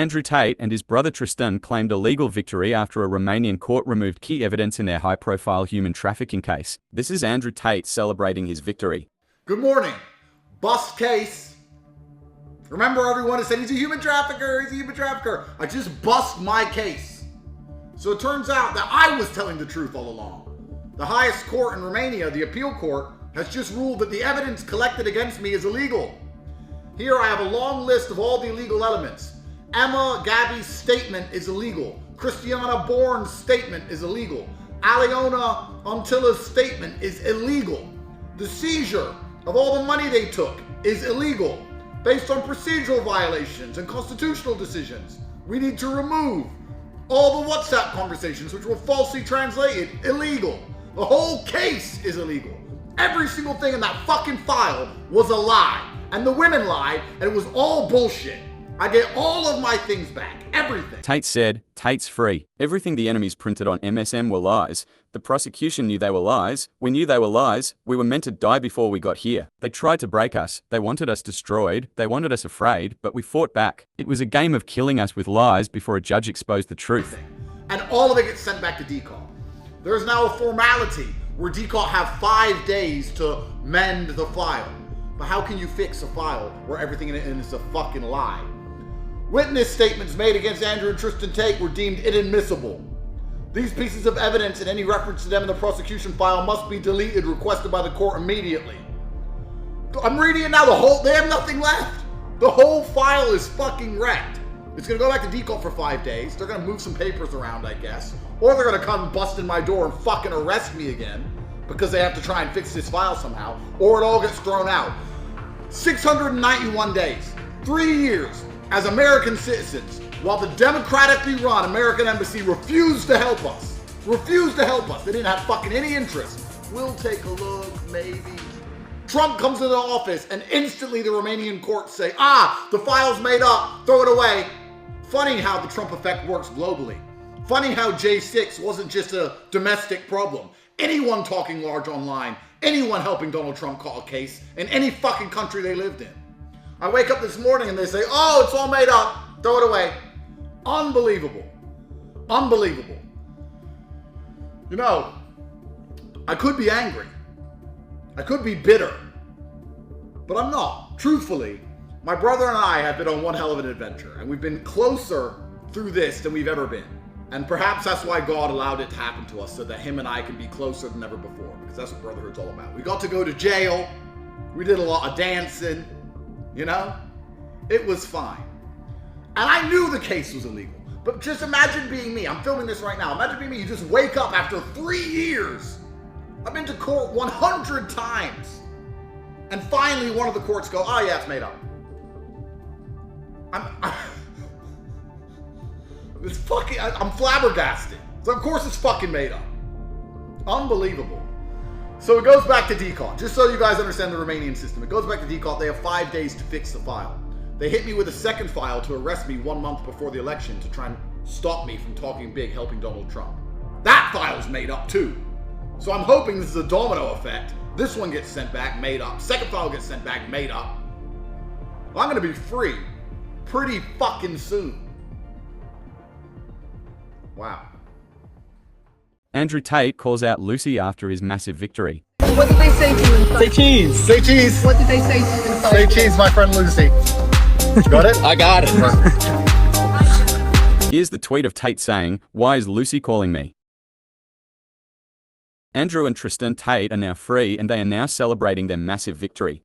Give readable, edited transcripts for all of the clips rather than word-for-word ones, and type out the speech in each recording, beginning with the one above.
Andrew Tate and his brother Tristan claimed a legal victory after a Romanian court removed key evidence in their high-profile human trafficking case. This is Andrew Tate celebrating his victory. Good morning. Bust case. Remember everyone has said he's a human trafficker, he's a human trafficker. I just bust my case. So it turns out that I was telling the truth all along. The highest court in Romania, the appeal court, has just ruled that the evidence collected against me is illegal. Here I have a long list of all the illegal elements. Emma Gabby's statement is illegal. Christiana Bourne's statement is illegal. Aliona Untilla's statement is illegal. The seizure of all the money they took is illegal, based on procedural violations and constitutional decisions. We need to remove all the WhatsApp conversations which were falsely translated, illegal. The whole case is illegal. Every single thing in that fucking file was a lie. And the women lied, and it was all bullshit. I get all of my things back. Everything. Tate said, Tate's free. Everything the enemies printed on MSM were lies. The prosecution knew they were lies. We knew they were lies. We were meant to die before we got here. They tried to break us. They wanted us destroyed. They wanted us afraid, but we fought back. It was a game of killing us with lies before a judge exposed the truth. And all of it gets sent back to diicot. There's now a formality where diicot have 5 days to mend the file. But how can you fix a file where everything in it is a fucking lie? Witness statements made against Andrew and Tristan Tate were deemed inadmissible. These pieces of evidence and any reference to them in the prosecution file must be deleted, requested by the court immediately. I'm reading it now, they have nothing left. The whole file is fucking wrecked. It's gonna go back to diicot for 5 days. They're gonna move some papers around, I guess. Or they're gonna come bust in my door and fucking arrest me again because they have to try and fix this file somehow, or it all gets thrown out. 691 days, 3 years, as American citizens, while the democratically run American embassy refused to help us. Refused to help us. They didn't have fucking any interest. We'll take a look, maybe. Trump comes into office and instantly the Romanian courts say, the file's made up, throw it away. Funny how the Trump effect works globally. Funny how J6 wasn't just a domestic problem. Anyone talking large online, anyone helping Donald Trump call a case in any fucking country they lived in. I wake up this morning and they say, it's all made up, throw it away. Unbelievable. Unbelievable. You know, I could be angry. I could be bitter. But I'm not. Truthfully, my brother and I have been on one hell of an adventure, and we've been closer through this than we've ever been. And perhaps that's why God allowed it to happen to us, so that him and I can be closer than ever before, because that's what brotherhood's all about. We got to go to jail. We did a lot of dancing. You know? It was fine. And I knew the case was illegal. But just imagine being me. I'm filming this right now. Imagine being me. You just wake up after 3 years. I've been to court 100 times. And finally one of the courts go, yeah, it's made up. I'm flabbergasted. So of course it's fucking made up. Unbelievable. So it goes back to diicot. Just so you guys understand the Romanian system. It goes back to diicot. They have 5 days to fix the file. They hit me with a second file to arrest me 1 month before the election to try and stop me from talking big, helping Donald Trump. That file's made up too. So I'm hoping this is a domino effect. This one gets sent back, made up. Second file gets sent back, made up. I'm gonna be free pretty fucking soon. Wow. Andrew Tate calls out Lucy after his massive victory. What did they say to you inside? Say cheese. Say cheese. What did they say to you inside? Say cheese, my friend Lucy. Got it? I got it. Here's the tweet of Tate saying, "Why is Lucy calling me?" Andrew and Tristan Tate are now free and they are now celebrating their massive victory.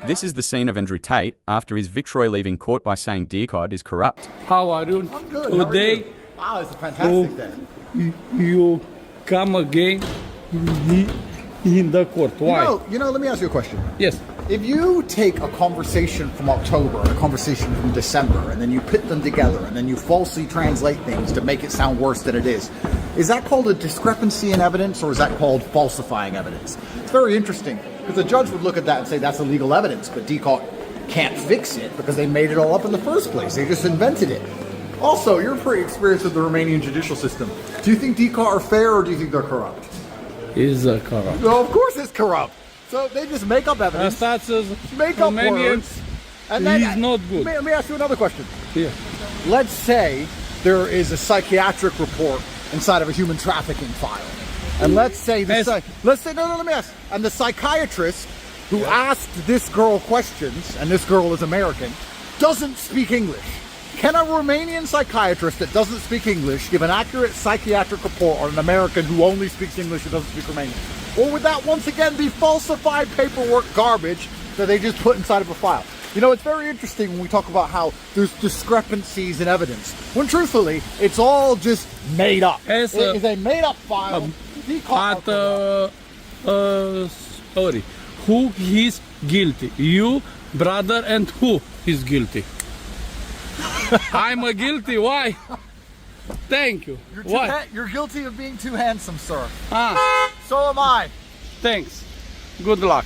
This is the scene of Andrew Tate after his victory leaving court by saying diicot is corrupt. How are you? I'm good. Today, Wow, it's a fantastic day. you come again in the court. Why? You know, let me ask you a question. Yes. If you take a conversation from October and a conversation from December, and then you put them together, and then you falsely translate things to make it sound worse than it is that called a discrepancy in evidence, or is that called falsifying evidence? It's very interesting, because the judge would look at that and say that's illegal evidence, but diicot can't fix it because they made it all up in the first place. They just invented it. Also, you're pretty experienced with the Romanian judicial system. Do you think diicot are fair, or do you think they're corrupt? Is corrupt. No, of course it's corrupt. So they just make up evidence, Status make up Romanian words, and then is not good. Let me ask you another question. Yeah. Let's say there is a psychiatric report inside of a human trafficking file, and let's say Yes. let me ask. And the psychiatrist who asked this girl questions, and this girl is American, doesn't speak English. Can a Romanian psychiatrist that doesn't speak English give an accurate psychiatric report on an American who only speaks English and doesn't speak Romanian? Or would that once again be falsified paperwork garbage that they just put inside of a file? You know, it's very interesting when we talk about how there's discrepancies in evidence, when truthfully, it's all just made up. Yes, It is a made up file. Sorry. Who is guilty? You, brother, and who is guilty? I'm a guilty. Why? Thank you. Why? You're guilty of being too handsome, sir. Ah, So am I. thanks. Good luck.